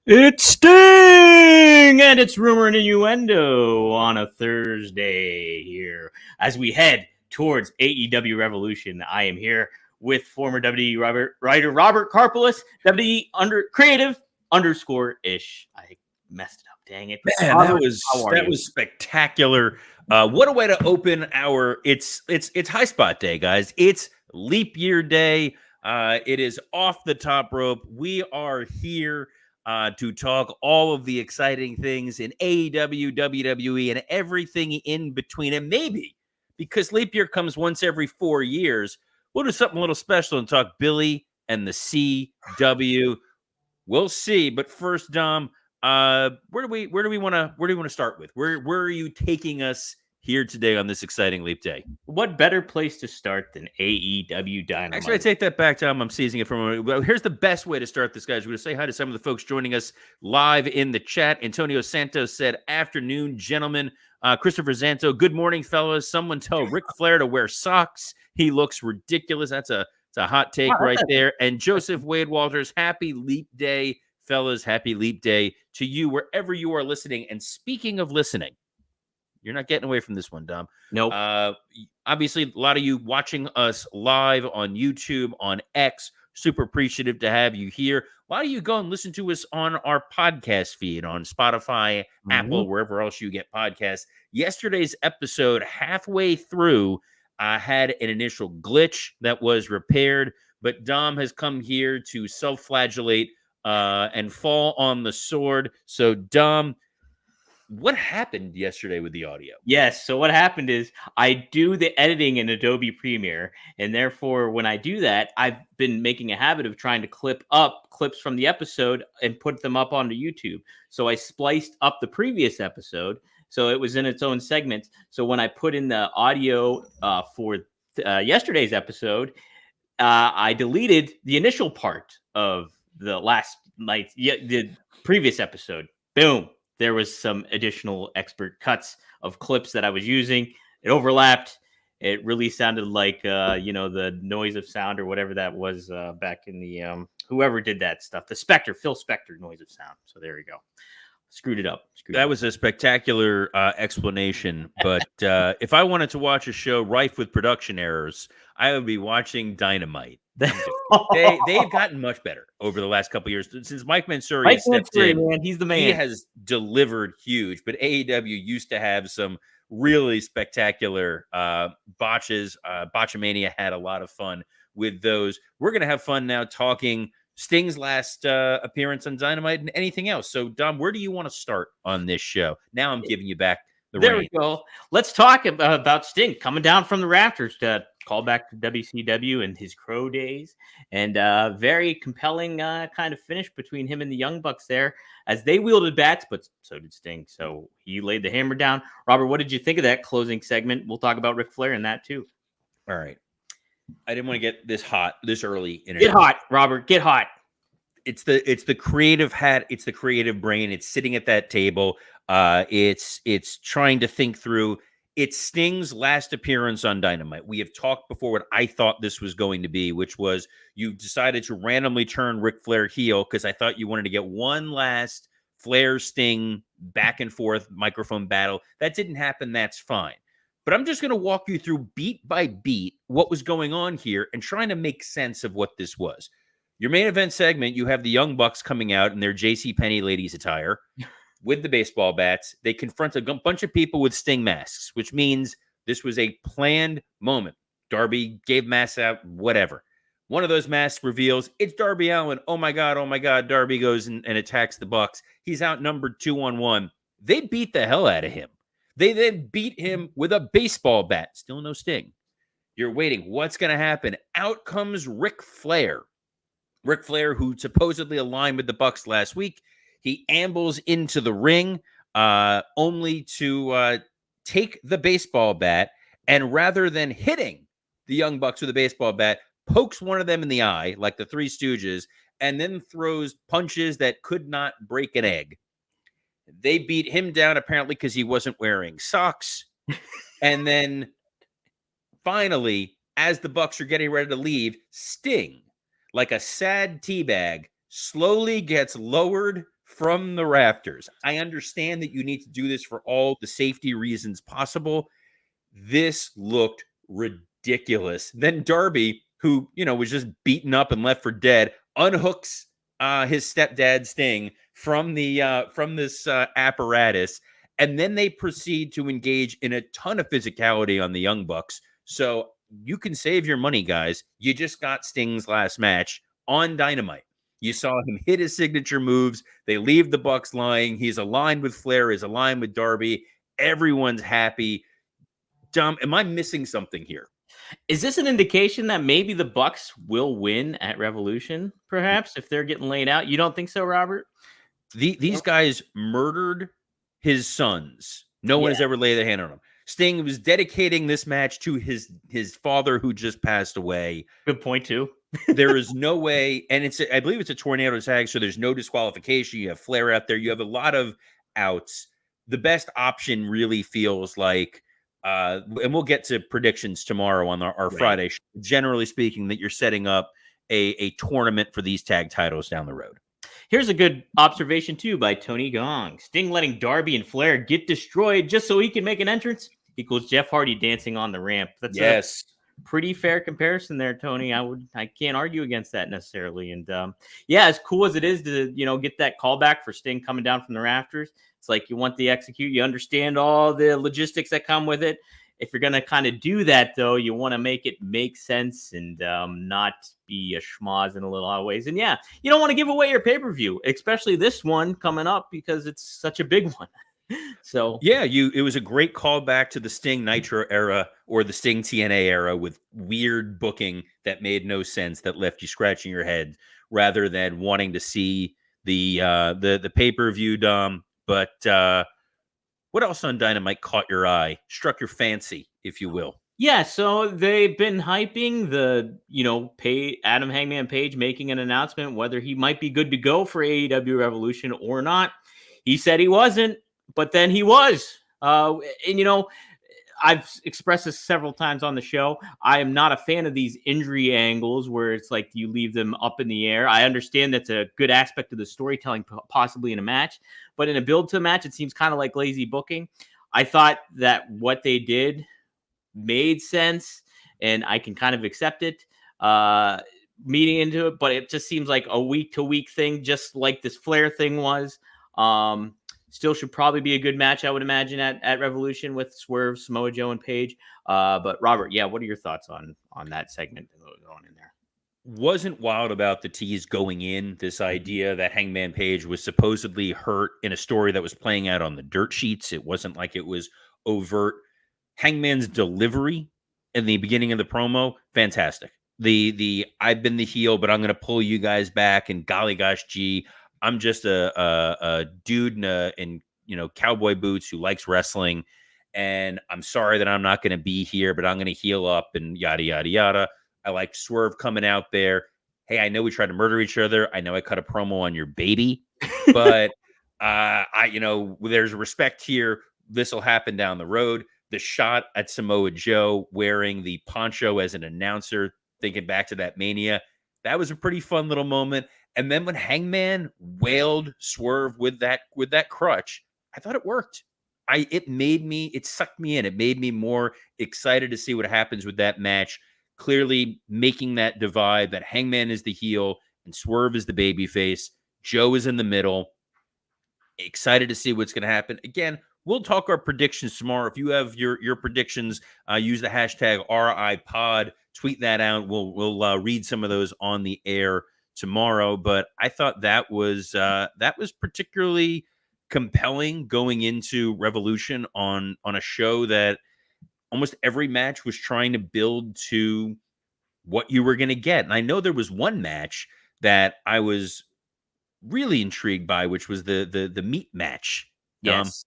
It's Sting! And it's Rumor and Innuendo on a Thursday here. As we head towards AEW Revolution, I am here with former WWE writer Robert Karpeles, WWE creative _ish. I messed it up, dang it. Man, Robert, that was spectacular. What a way to open our it's high spot day, guys. It's leap year day. It is off the top rope. We are here to talk all of the exciting things in AEW, WWE, and everything in between. And maybe because leap year comes once every 4 years, we'll do something a little special and talk Billy and the CW. We'll see. But first, Dom, where do we want to start with? Where are you taking us here today on this exciting leap day? What better place to start than AEW Dynamite? Actually, I take that back, Tom. I'm seizing it from. Well, here's the best way to start this, guys. We're going to say hi to some of the folks joining us live in the chat. Antonio Santos said, "Afternoon, gentlemen." Christopher Zanto, good morning, fellas. Someone tell Ric Flair to wear socks. He looks ridiculous. It's a hot take right there. And Joseph Wade Walters, happy leap day, fellas. Happy leap day to you wherever you are listening. And speaking of listening, you're not getting away from this one, Dom. Nope. Obviously, a lot of you watching us live on YouTube, on X. Super appreciative to have you here. A lot of you go and listen to us on our podcast feed on Spotify, Apple, wherever else you get podcasts. Yesterday's episode, halfway through, had an initial glitch that was repaired, but Dom has come here to self-flagellate and fall on the sword. So, Dom, what happened yesterday with the audio? Yes. So what happened is I do the editing in Adobe Premiere, and therefore when I do that, I've been making a habit of trying to clip up clips from the episode and put them up onto YouTube. So I spliced up the previous episode, so it was in its own segments. So when I put in the audio for yesterday's episode, I deleted the initial part of the the previous episode. Boom. There was some additional expert cuts of clips that I was using. It overlapped. It really sounded like, the noise of sound or whatever that was back in the, whoever did that stuff, the Phil Spector noise of sound. So there you go. Screwed it up. That was a spectacular explanation. But if I wanted to watch a show rife with production errors, I would be watching Dynamite. They've gotten much better over the last couple of years since Mike Mansouri stepped in. Man, he's the man. He has delivered huge, but AEW used to have some really spectacular botches. Botchamania had a lot of fun with those. We're going to have fun now talking Sting's last appearance on Dynamite and anything else. So, Dom, where do you want to start on this show? Now I'm giving you back the reins. There we go. Let's talk about Sting coming down from the rafters to call back to WCW and his Crow days, and very compelling kind of finish between him and the Young Bucks there as they wielded bats, but so did Sting. So he laid the hammer down. Robert, what did you think of that closing segment? We'll talk about Ric Flair and that too. All right. I didn't want to get this hot this early. Get hot, Robert. Get hot. It's the creative hat. It's the creative brain. It's sitting at that table. It's trying to think through. It's Sting's last appearance on Dynamite. We have talked before what I thought this was going to be, which was you decided to randomly turn Ric Flair heel because I thought you wanted to get one last Flair Sting back and forth microphone battle. That didn't happen. That's fine. But I'm just going to walk you through beat by beat what was going on here and trying to make sense of what this was. Your main event segment, you have the Young Bucks coming out in their JCPenney ladies attire with the baseball bats. They confront a bunch of people with Sting masks, which means this was a planned moment. Darby gave masks out, whatever. One of those masks reveals it's Darby Allin. Oh my God. Darby goes and attacks the Bucks. He's outnumbered 2-on-1. They beat the hell out of him. They then beat him with a baseball bat. Still no Sting. You're waiting. What's going to happen? Out comes Ric Flair. Ric Flair, who supposedly aligned with the Bucks last week, he ambles into the ring only to take the baseball bat, and rather than hitting the Young Bucks with a baseball bat, pokes one of them in the eye like the Three Stooges, and then throws punches that could not break an egg. They beat him down apparently because he wasn't wearing socks. And then finally, as the Bucks are getting ready to leave, Sting, like a sad teabag, slowly gets lowered from the rafters. I understand that you need to do this for all the safety reasons possible. This looked ridiculous. Then Darby, who, was just beaten up and left for dead, unhooks his stepdad Sting from this apparatus, and then they proceed to engage in a ton of physicality on the Young Bucks. So you can save your money, guys. You just got Sting's last match on Dynamite. You saw him hit his signature moves. They leave the Bucks lying. He's aligned with Flair. He's aligned with Darby. Everyone's happy. Dom, am I missing something here? Is this an indication that maybe the Bucks will win at Revolution, perhaps, if they're getting laid out? You don't think so, Robert? These guys murdered his sons. No one has ever laid their hand on him. Sting was dedicating this match to his father who just passed away. Good point, too. There is no way, and I believe it's a tornado tag, so there's no disqualification. You have Flair out there. You have a lot of outs. The best option really feels like, and we'll get to predictions tomorrow on our Friday show. Generally speaking, that you're setting up a tournament for these tag titles down the road. Here's a good observation, too, by Tony Gong. Sting letting Darby and Flair get destroyed just so he can make an entrance equals Jeff Hardy dancing on the ramp. That's a pretty fair comparison there, Tony. I can't argue against that necessarily. And as cool as it is to, get that callback for Sting coming down from the rafters, it's like you want the execute. You understand all the logistics that come with it. If you're going to kind of do that, though, you want to make it make sense and not be a schmoz in a little odd ways. And you don't want to give away your pay-per-view, especially this one coming up because it's such a big one. So it was a great callback to the Sting Nitro era or the Sting TNA era with weird booking that made no sense, that left you scratching your head rather than wanting to see the pay-per-view, Dom. But what else on Dynamite caught your eye, struck your fancy, if you will? Yeah, so they've been hyping the, Adam Hangman Page making an announcement whether he might be good to go for AEW Revolution or not. He said he wasn't, but then he was. I've expressed this several times on the show. I am not a fan of these injury angles where it's like you leave them up in the air. I understand that's a good aspect of the storytelling, possibly in a match, but in a build to a match, it seems kind of like lazy booking. I thought that what they did made sense, and I can kind of accept it, meeting into it, but it just seems like a week-to-week thing, just like this Flair thing was. Still should probably be a good match, I would imagine, at Revolution with Swerve, Samoa Joe, and Page. But Robert, what are your thoughts on that segment going in there? Wasn't wild about the tease going in, this idea that Hangman Page was supposedly hurt in a story that was playing out on the dirt sheets. It wasn't like it was overt. Hangman's delivery in the beginning of the promo, fantastic. The I've been the heel, but I'm going to pull you guys back, and golly gosh, gee, I'm just a dude in cowboy boots who likes wrestling, and I'm sorry that I'm not going to be here, but I'm going to heal up and yada yada yada. I like Swerve coming out there. Hey, I know we tried to murder each other. I know I cut a promo on your baby, but there's respect here. This will happen down the road. The shot at Samoa Joe wearing the poncho as an announcer, thinking back to that Mania, that was a pretty fun little moment. And then when Hangman wailed Swerve with that crutch, I thought it worked. It sucked me in. It made me more excited to see what happens with that match. Clearly making that divide that Hangman is the heel and Swerve is the babyface. Joe is in the middle. Excited to see what's going to happen. Again, we'll talk our predictions tomorrow. If you have your predictions, use the hashtag RIPod. Tweet that out. We'll read some of those on the air tomorrow. But I thought that was particularly compelling going into Revolution on a show that almost every match was trying to build to what you were going to get. And I know there was one match that I was really intrigued by, which was the meat match. Yes.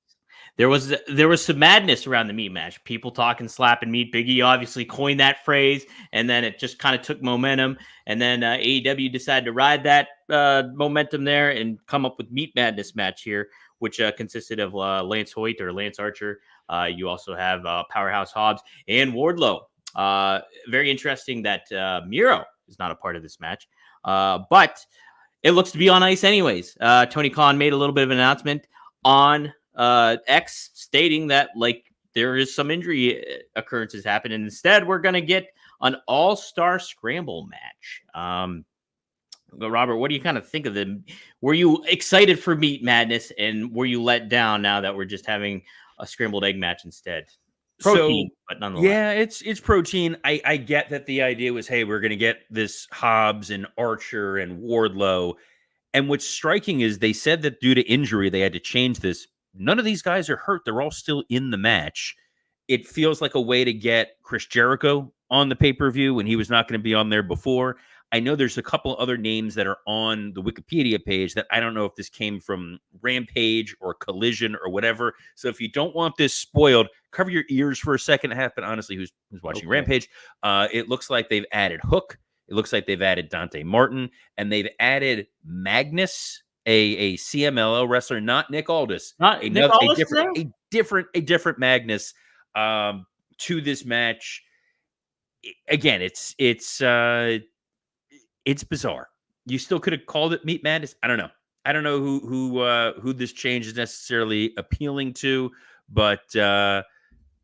There was some madness around the meat match. People talking slap and meat. Big E obviously coined that phrase, and then it just kind of took momentum. And then AEW decided to ride that momentum there and come up with Meat Madness match here, which consisted of Lance Hoyt or Lance Archer. You also have Powerhouse Hobbs and Wardlow. Very interesting that Miro is not a part of this match. But it looks to be on ice anyways. Tony Khan made a little bit of an announcement on X stating that like there is some injury occurrences happen, and instead we're going to get an all-star scramble match. Robert, what do you kind of think of them? Were you excited for Meat Madness, and were you let down now that we're just having a scrambled egg match instead? Protein, but nonetheless. Yeah, it's protein. I get that the idea was, hey, we're going to get this Hobbs and Archer and Wardlow. And what's striking is they said that due to injury, they had to change this. None of these guys are hurt. They're all still in the match. It feels like a way to get Chris Jericho on the pay-per-view when he was not going to be on there before. I know there's a couple other names that are on the Wikipedia page that I don't know if this came from Rampage or Collision or whatever. So if you don't want this spoiled, cover your ears for a second. It happened, honestly, who's watching Rampage. It looks like they've added Hook. It looks like they've added Dante Martin, and they've added Magnus, a CMLL wrestler, not Nick Aldis, a different Magnus to this match. Again, it's bizarre. You still could have called it Meat Madness. I don't know. I don't know who this change is necessarily appealing to, but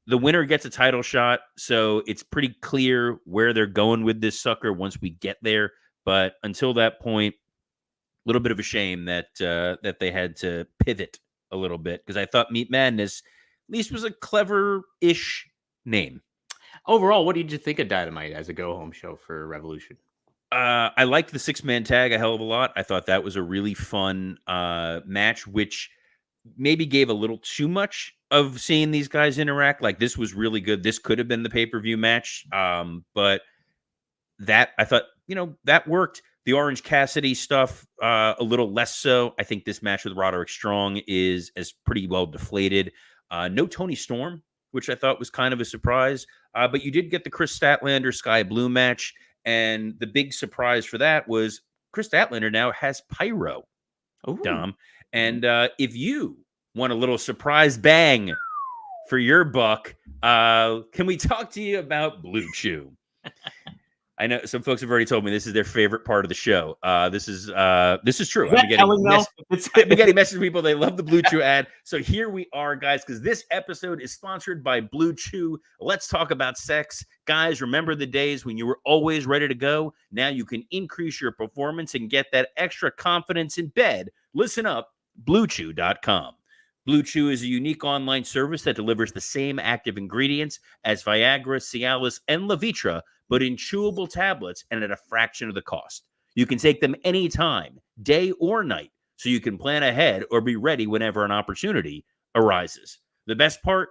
the winner gets a title shot, so it's pretty clear where they're going with this sucker once we get there. But until that point, a little bit of a shame that that they had to pivot a little bit, because I thought Meat Madness at least was a clever-ish name. Overall, what did you think of Dynamite as a go-home show for Revolution? I liked the 6-man tag a hell of a lot. I thought that was a really fun match, which maybe gave a little too much of seeing these guys interact. Like, this was really good. This could have been the pay-per-view match. But that, I thought, that worked. The Orange Cassidy stuff, a little less so. I think this match with Roderick Strong is pretty well deflated. No Tony Storm, which I thought was kind of a surprise. But you did get the Chris Statlander Sky Blue match. And the big surprise for that was Chris Statlander now has Pyro, Dom. And if you want a little surprise bang for your buck, can we talk to you about Blue Chew? I know some folks have already told me this is their favorite part of the show. This is true. I've been getting messages from people. They love the Blue Chew ad. So here we are, guys, because this episode is sponsored by Blue Chew. Let's talk about sex. Guys, remember the days when you were always ready to go? Now you can increase your performance and get that extra confidence in bed. Listen up, BlueChew.com. Blue Chew is a unique online service that delivers the same active ingredients as Viagra, Cialis, and Levitra, but in chewable tablets and at a fraction of the cost. You can take them anytime, day or night, so you can plan ahead or be ready whenever an opportunity arises. The best part?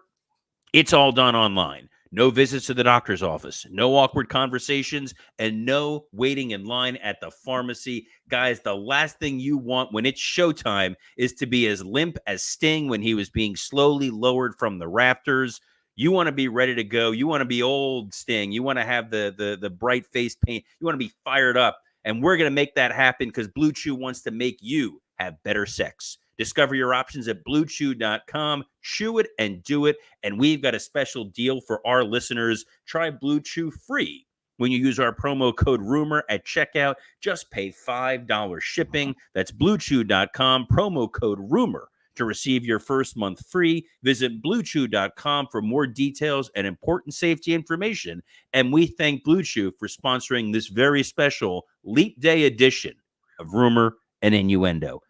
It's all done online. No visits to the doctor's office, no awkward conversations, and no waiting in line at the pharmacy. Guys, the last thing you want when it's showtime is to be as limp as Sting when he was being slowly lowered from the rafters. You want to be ready to go. You want to be old Sting. You want to have the bright face paint. You want to be fired up. And we're going to make that happen because Blue Chew wants to make you have better sex. Discover your options at BlueChew.com. Chew it and do it. And we've got a special deal for our listeners. Try Blue Chew free when you use our promo code RUMOR at checkout. Just pay $5 shipping. That's BlueChew.com, promo code RUMOR to receive your first month free. Visit BlueChew.com for more details and important safety information. And we thank Blue Chew for sponsoring this very special Leap Day edition of Rumor and Innuendo.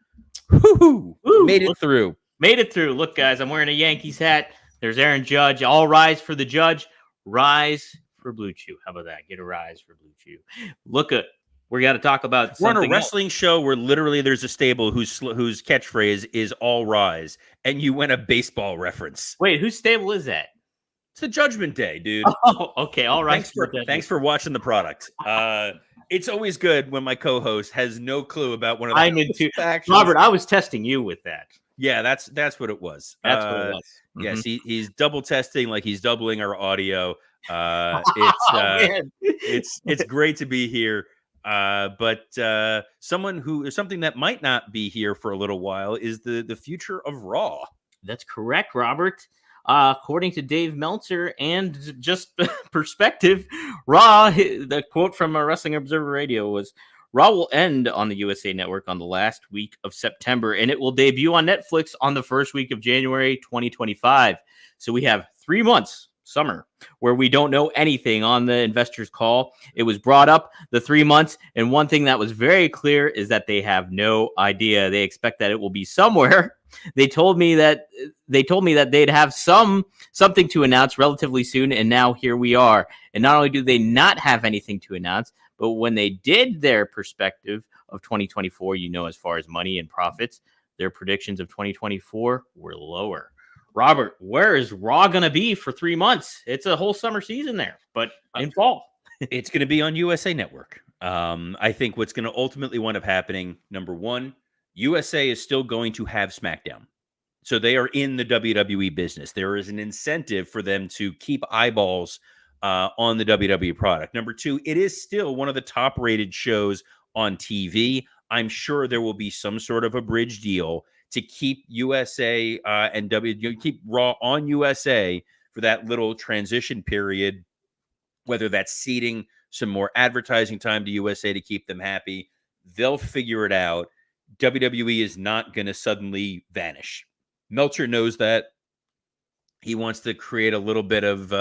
Woo-hoo. Made it through. Look, guys, I'm wearing a Yankees hat. There's Aaron Judge. All rise for the Judge. Rise for Blue Chew. How about that? Get a rise for Blue Chew. Look, we got to talk about something. We're on a wrestling show where literally there's a stable whose catchphrase is all rise, and you went a baseball reference. Wait, whose stable is that? It's the Judgment Day, dude. Oh, okay. All right. Thanks for watching the product. It's always good when my co-host has no clue about one of the I'm into Robert, I was testing you with that. Yeah, that's what it was. That's what it was. Mm-hmm. Yes, he's double testing, like he's doubling our audio. It's great to be here. But something that might not be here for a little while is the future of Raw. That's correct, Robert. According to Dave Meltzer and just perspective, Raw, the quote from Wrestling Observer Radio was, Raw will end on the USA Network on the last week of September, and it will debut on Netflix on the first week of January 2025. So we have 3 months, summer, where we don't know anything on the investors' call. It was brought up the 3 months, and one thing that was very clear is that they have no idea. They expect that it will be somewhere. They told me that they'd have something to announce relatively soon, and now here we are. And not only do they not have anything to announce, but when they did their perspective of 2024, as far as money and profits, their predictions of 2024 were lower. Robert, where is Raw going to be for 3 months? It's a whole summer season there, but in fall. It's going to be on USA Network. I think what's going to ultimately wind up happening, number one, USA is still going to have SmackDown. So they are in the WWE business. There is an incentive for them to keep eyeballs on the WWE product. Number two, it is still one of the top rated shows on TV. I'm sure there will be some sort of a bridge deal to keep USA and keep Raw on USA for that little transition period, whether that's seeding some more advertising time to USA to keep them happy. They'll figure it out. WWE is not going to suddenly vanish. Meltzer knows that. He wants to create a little bit of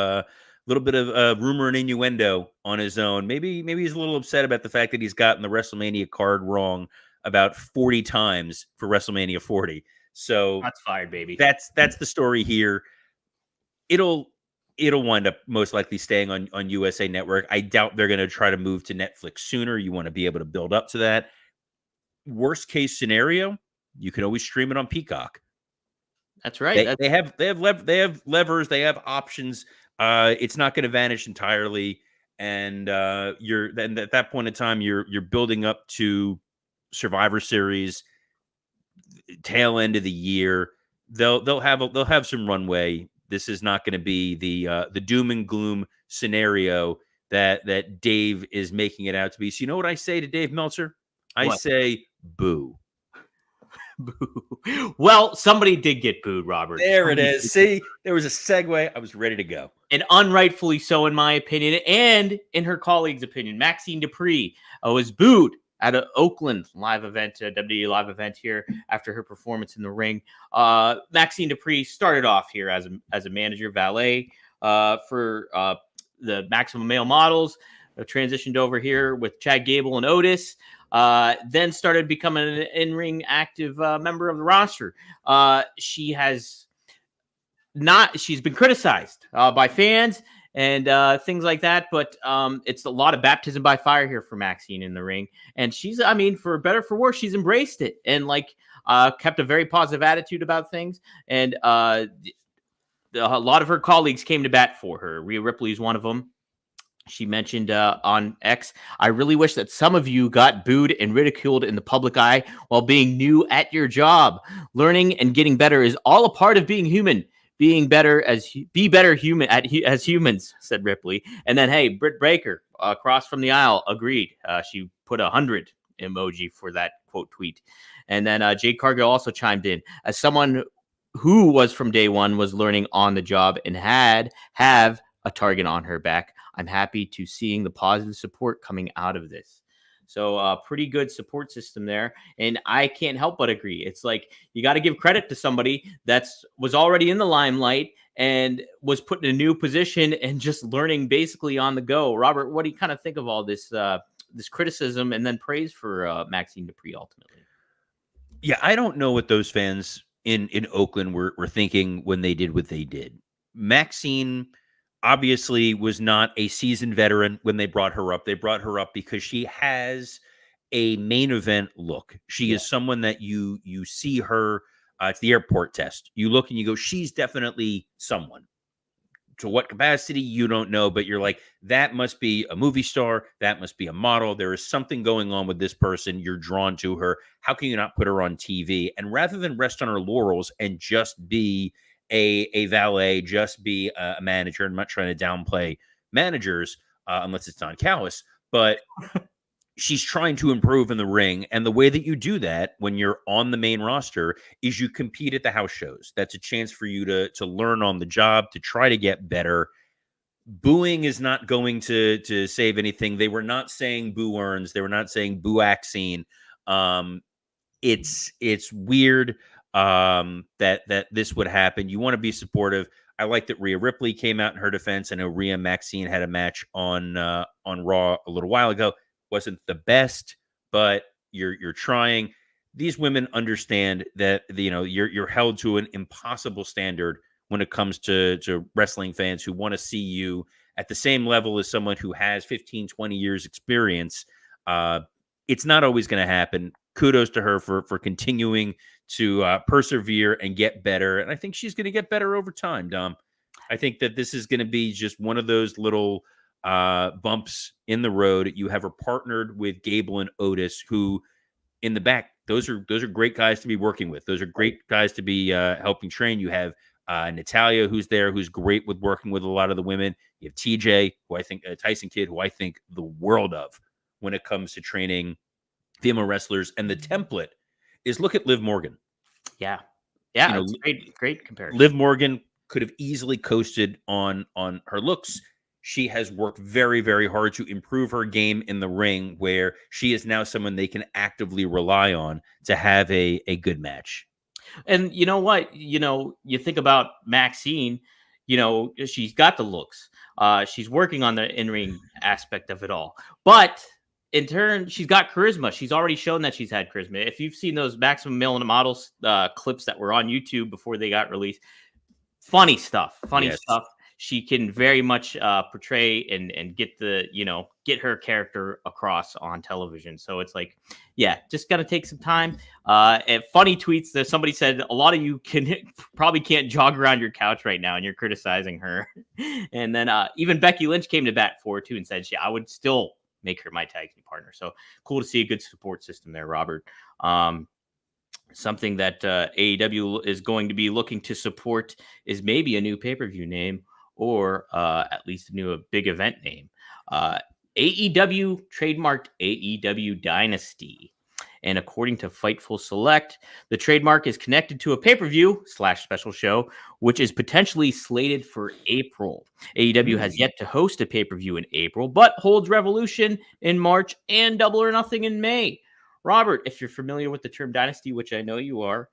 rumor and innuendo on his own. Maybe he's a little upset about the fact that he's gotten the WrestleMania card wrong about 40 times for WrestleMania 40. So that's fired, baby. That's the story here. It'll wind up most likely staying on USA Network. I doubt they're going to try to move to Netflix sooner. You want to be able to build up to that. Worst case scenario, you can always stream it on Peacock. That's right. They have levers. They have options. It's not going to vanish entirely, and then at that point in time, you're building up to Survivor Series, tail end of the year. They'll have some runway. This is not going to be the doom and gloom scenario that Dave is making it out to be. So you know what I say to Dave Meltzer? I say boo. Boo. Well, somebody did get booed, Robert. There it is. See, there was a segue. I was ready to go. And unrightfully so, in my opinion, and in her colleague's opinion. Maxxine Dupri was booed at an Oakland live event, a WWE live event here after her performance in the ring. Maxxine Dupri started off here as a manager, valet for the Maximum Male Models, transitioned over here with Chad Gable and Otis. Then started becoming an in-ring active member of the roster. She's been criticized by fans and things like that, but it's a lot of baptism by fire here for Maxxine in the ring. And she's, for better for worse, she's embraced it and kept a very positive attitude about things. And a lot of her colleagues came to bat for her. Rhea Ripley is one of them. She mentioned on X, I really wish that some of you got booed and ridiculed in the public eye while being new at your job. Learning and getting better is all a part of being human. Be better human as humans, said Ripley. And then, hey, Britt Baker across from the aisle agreed. She put 100 emoji for that quote tweet. And then Jade Cargill also chimed in. As someone who was from day one, was learning on the job and have a target on her back, I'm happy to seeing the positive support coming out of this. So pretty good support system there. And I can't help but agree. It's like you got to give credit to somebody that was already in the limelight and was put in a new position and just learning basically on the go. Robert, what do you kind of think of all this this criticism and then praise for Maxxine Dupri ultimately? Yeah, I don't know what those fans in Oakland were thinking when they did what they did. Maxxine obviously was not a seasoned veteran when they brought her up. They brought her up because she has a main event look. She is someone that you see her. It's the airport test. You look and you go, she's definitely someone. To what capacity, you don't know, but you're like, that must be a movie star. That must be a model. There is something going on with this person. You're drawn to her. How can you not put her on TV? And rather than rest on her laurels and just be a valet, just be a manager. I'm not trying to downplay managers unless it's Don Callis, but she's trying to improve in the ring. And the way that you do that when you're on the main roster is you compete at the house shows. That's a chance for you to learn on the job, to try to get better. booing is not going to save anything. They were not saying boo earns. They were not saying boo Maxxine. It's weird that this would happen. You want to be supportive. I like that Rhea Ripley came out in her defense. I know Rhea and Maxxine had a match on Raw a little while ago. Wasn't the best, but you're trying. These women understand that you're held to an impossible standard when it comes to wrestling fans who want to see you at the same level as someone who has 15, 20 years experience. It's not always going to happen. Kudos to her for continuing to persevere and get better. And I think she's going to get better over time, Dom. I think that this is going to be just one of those little bumps in the road. You have her partnered with Gable and Otis, who in the back, those are great guys to be working with. Those are great guys to be helping train. You have Natalia, who's there, who's great with working with a lot of the women. You have TJ, who I think Tyson Kidd, who I think the world of when it comes to training female wrestlers. And the template is look at Liv Morgan. Yeah, it's great comparison. Liv Morgan could have easily coasted on her looks. She has worked very, very hard to improve her game in the ring, where she is now someone they can actively rely on to have a good match. And you know what? You think about Maxxine, she's got the looks. She's working on the in-ring aspect of it all. But in turn, she's got charisma. She's already shown that she's had charisma. If you've seen those Maximum Male Models clips that were on YouTube before they got released, funny stuff. She can very much portray and get get her character across on television. So it's like, yeah, just gotta take some time. And funny tweets that somebody said, a lot of you probably can't jog around your couch right now, and you're criticizing her. And then even Becky Lynch came to bat for her too and said, I would still make her my tag team partner. So cool to see a good support system there, Robert. Something that AEW is going to be looking to support is maybe a new pay-per-view name, or at least a big event name. AEW trademarked AEW Dynasty. And according to Fightful Select, the trademark is connected to a pay-per-view / special show, which is potentially slated for April. AEW has yet to host a pay-per-view in April, but holds Revolution in March and Double or Nothing in May. Robert, if you're familiar with the term Dynasty, which I know you are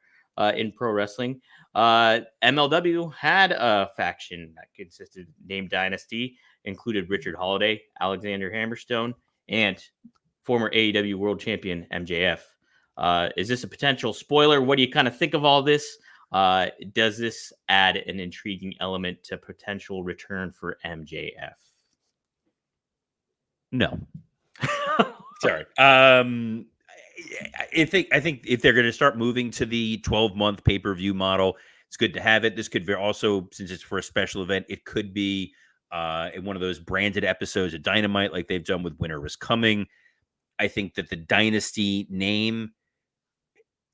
in pro wrestling, MLW had a faction that consisted named Dynasty, included Richard Holliday, Alexander Hammerstone, and former AEW World Champion MJF. Is this a potential spoiler? What do you kind of think of all this? Does this add an intriguing element to potential return for MJF? No. Sorry. I think if they're going to start moving to the 12-month pay-per-view model, it's good to have it. This could be also, since it's for a special event, it could be in one of those branded episodes of Dynamite like they've done with Winter is Coming. I think that the Dynasty name,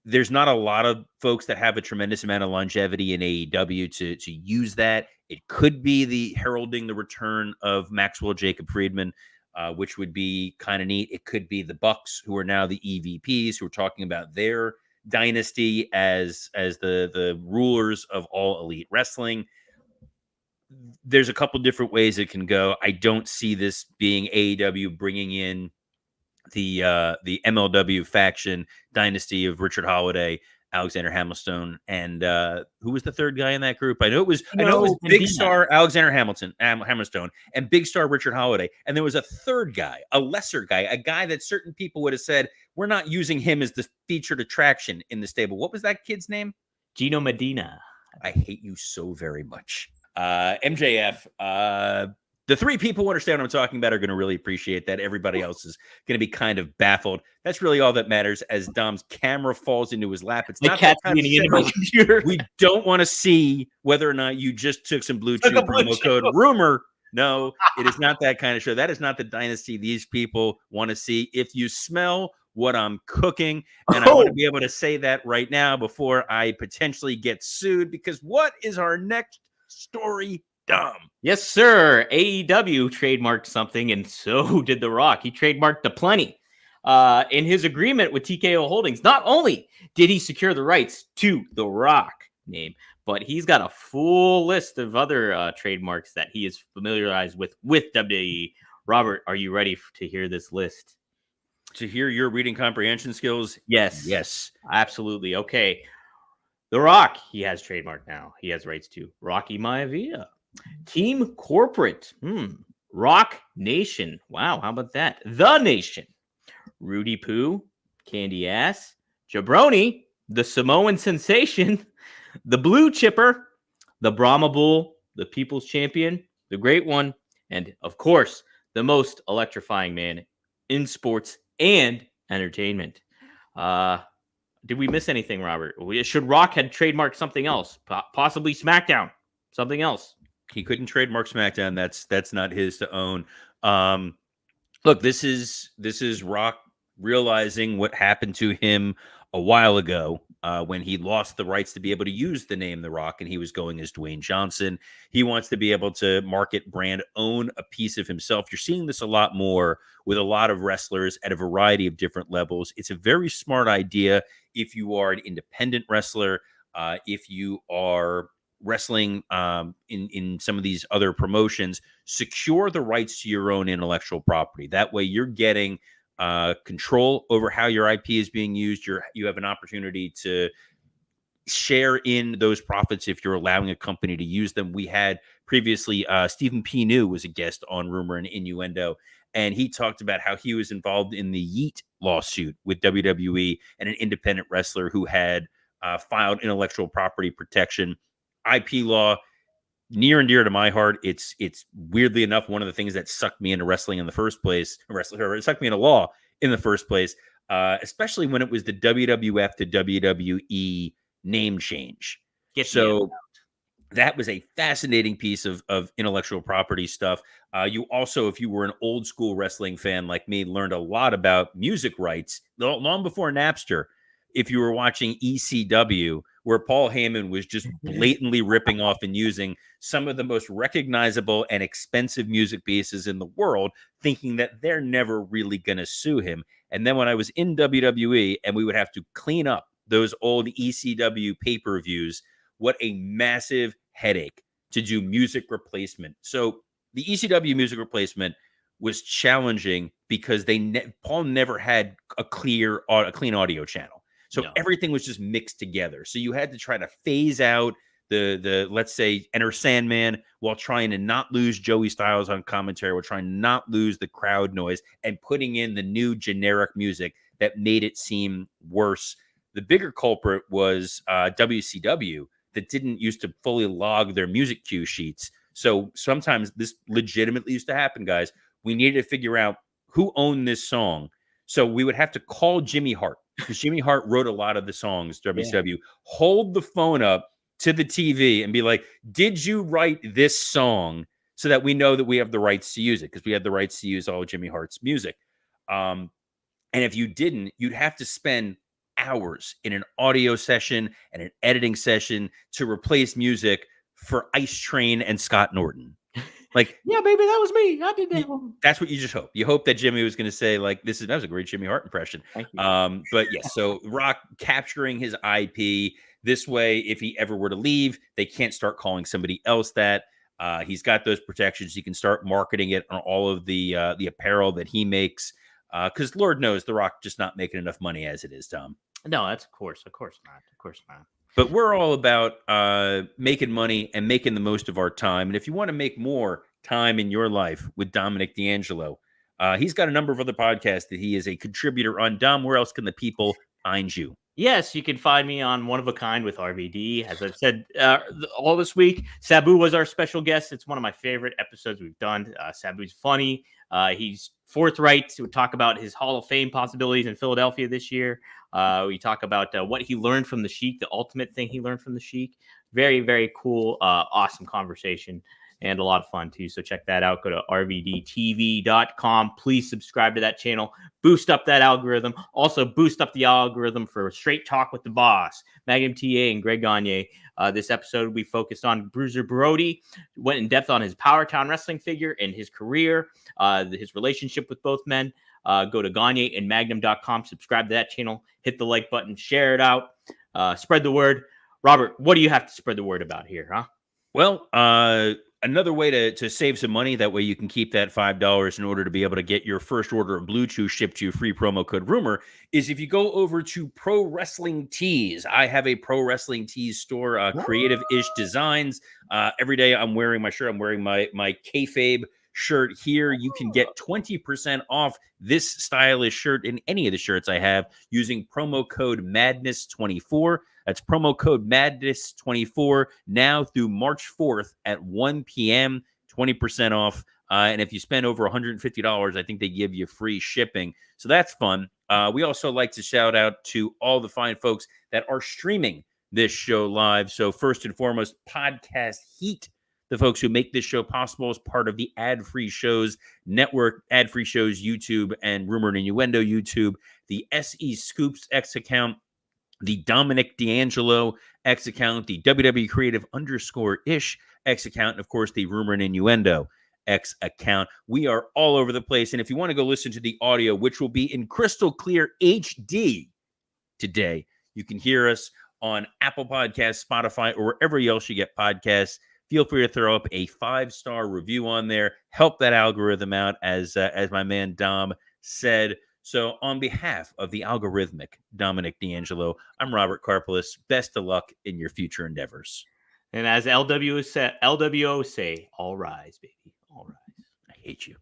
there's not a lot of folks that have a tremendous amount of longevity in AEW to use that. It could be the heralding the return of Maxwell Jacob Friedman, which would be kind of neat. It could be the Bucks, who are now the EVPs, who are talking about their dynasty as the rulers of all elite wrestling. There's a couple different ways it can go. I don't see this being AEW bringing in the MLW faction dynasty of Richard Holliday, Alexander Hammerstone, and who was the third guy in that group? I know it was Big Star Alexander Hammerstone and Big Star Richard Holliday, and there was a third guy, a lesser guy, a guy that certain people would have said, we're not using him as the featured attraction in the stable. What was that kid's name? Gino Medina. I hate you so very much. MJF. The three people who understand what I'm talking about are going to really appreciate that. Everybody else is going to be kind of baffled. That's really all that matters as Dom's camera falls into his lap. It's not that kind of into my computer. We don't want to see whether or not you just took some Blue Chew promo code rumor. No, it is not that kind of show. That is not the dynasty these people want to see. If you smell what I'm cooking, and I want to be able to say that right now before I potentially get sued, because what is our next story, Dom? Yes, sir. AEW trademarked something, and so did The Rock. He trademarked the Plenty. In his agreement with TKO Holdings, not only did he secure the rights to The Rock name, but he's got a full list of other trademarks that he is familiarized with WWE. Robert, are you ready to hear this list? To hear your reading comprehension skills? Yes. Absolutely. Okay. The Rock, he has trademark now. He has rights to Rocky Maivia. Team Corporate. Rock Nation. Wow, how about that? The Nation. Rudy Poo, Candy Ass, Jabroni, the Samoan Sensation, the Blue Chipper, the Brahma Bull, the People's Champion, the Great One, and of course, the most electrifying man in sports and entertainment. Did we miss anything, Robert? Should Rock had trademarked something else? Possibly SmackDown, something else. He couldn't trademark SmackDown. That's not his to own. Look, this is Rock realizing what happened to him a while ago when he lost the rights to be able to use the name The Rock, and he was going as Dwayne Johnson. He wants to be able to market, brand, own a piece of himself. You're seeing this a lot more with a lot of wrestlers at a variety of different levels. It's a very smart idea if you are an independent wrestler, if you are wrestling in some of these other promotions. Secure the rights to your own intellectual property. That way you're getting control over how your IP is being used. You have an opportunity to share in those profits if you're allowing a company to use them. We had previously Stephen P. New was a guest on Rumor and Innuendo, and he talked about how he was involved in the Yeet lawsuit with WWE and an independent wrestler who had filed intellectual property protection. IP law, near and dear to my heart. It's weirdly enough one of the things that sucked me into wrestling in the first place. It sucked me into law in the first place, especially when it was the WWF to WWE name change. That was a fascinating piece of intellectual property stuff. You also, if you were an old school wrestling fan like me, learned a lot about music rights long before Napster. If you were watching ECW, where Paul Heyman was just blatantly ripping off and using some of the most recognizable and expensive music pieces in the world, thinking that they're never really going to sue him. And then when I was in WWE and we would have to clean up those old ECW pay-per-views, what a massive headache to do music replacement. So the ECW music replacement was challenging because Paul never had a clean audio channel. So everything was just mixed together. So you had to try to phase out the let's say Enter Sandman while trying to not lose Joey Styles on commentary, while trying to not lose the crowd noise, and putting in the new generic music that made it seem worse. The bigger culprit was WCW that didn't used to fully log their music cue sheets. So sometimes this legitimately used to happen, guys. We needed to figure out who owned this song. So we would have to call Jimmy Hart, because Jimmy Hart wrote a lot of the songs, WCW, hold the phone up to the TV and be like, did you write this song, so that we know that we have the rights to use it, because we had the rights to use all of Jimmy Hart's music. And if you didn't, you'd have to spend hours in an audio session and an editing session to replace music for Ice Train and Scott Norton. Like, yeah, baby, that was me. I did that one. That's what you just hope. You hope that Jimmy was going to say, like, that was a great Jimmy Hart impression. Thank you. But yes, so Rock capturing his IP this way, if he ever were to leave, they can't start calling somebody else that. He's got those protections. He can start marketing it on all of the apparel that he makes. Because Lord knows The Rock just not making enough money as it is, Tom. No, that's of course not. But we're all about making money and making the most of our time. And if you want to make more time in your life with Dominic DeAngelo, he's got a number of other podcasts that he is a contributor on. Dom, where else can the people find you? Yes, you can find me on One of a Kind with RVD. As I've said all this week, Sabu was our special guest. It's one of my favorite episodes we've done. Sabu's funny. He's forthright to talk about his Hall of Fame possibilities in Philadelphia this year. We talk about what he learned from the Sheik, the ultimate thing he learned from the Sheik. Very, very cool, awesome conversation, and a lot of fun too. So check that out. Go to rvdtv.com. Please subscribe to that channel. Boost up that algorithm. Also boost up the algorithm for Straight Talk with the Boss, Magnum TA and Greg Gagne. This episode, we focused on Bruiser Brody, went in depth on his Powertown wrestling figure and his career, his relationship with both men. Go to Gagne and Magnum.com, subscribe to that channel, hit the like button, share it out, spread the word. Robert, what do you have to spread the word about here, huh? Well, another way to save some money, that way you can keep that $5 in order to be able to get your first order of Blue Chew shipped to you, free promo code Rumor, is if you go over to Pro Wrestling Tees. I have a Pro Wrestling Tees store, creative-ish designs. Every day I'm wearing my shirt. I'm wearing my kayfabe shirt here. You can get 20% off this stylish shirt in any of the shirts I have using promo code Madness24. That's promo code Madness24 now through March 4th at 1 p.m., 20% off. And if you spend over $150, I think they give you free shipping. So that's fun. We also like to shout out to all the fine folks that are streaming this show live. So first and foremost, Podcast Heat, the folks who make this show possible as part of the Ad-Free Shows Network, Ad-Free Shows YouTube, and Rumor and Innuendo YouTube, the SE Scoops X account, the Dominic DeAngelo X account, the WWE Creative _ish X account, and of course, the Rumor and Innuendo X account. We are all over the place. And if you want to go listen to the audio, which will be in crystal clear HD today, you can hear us on Apple Podcasts, Spotify, or wherever else you get podcasts. Feel free to throw up a 5-star review on there. Help that algorithm out, as my man Dom said. So on behalf of the algorithmic Dominic DeAngelo, I'm Robert Karpeles. Best of luck in your future endeavors. And as LWO say, all rise, baby, all rise. I hate you.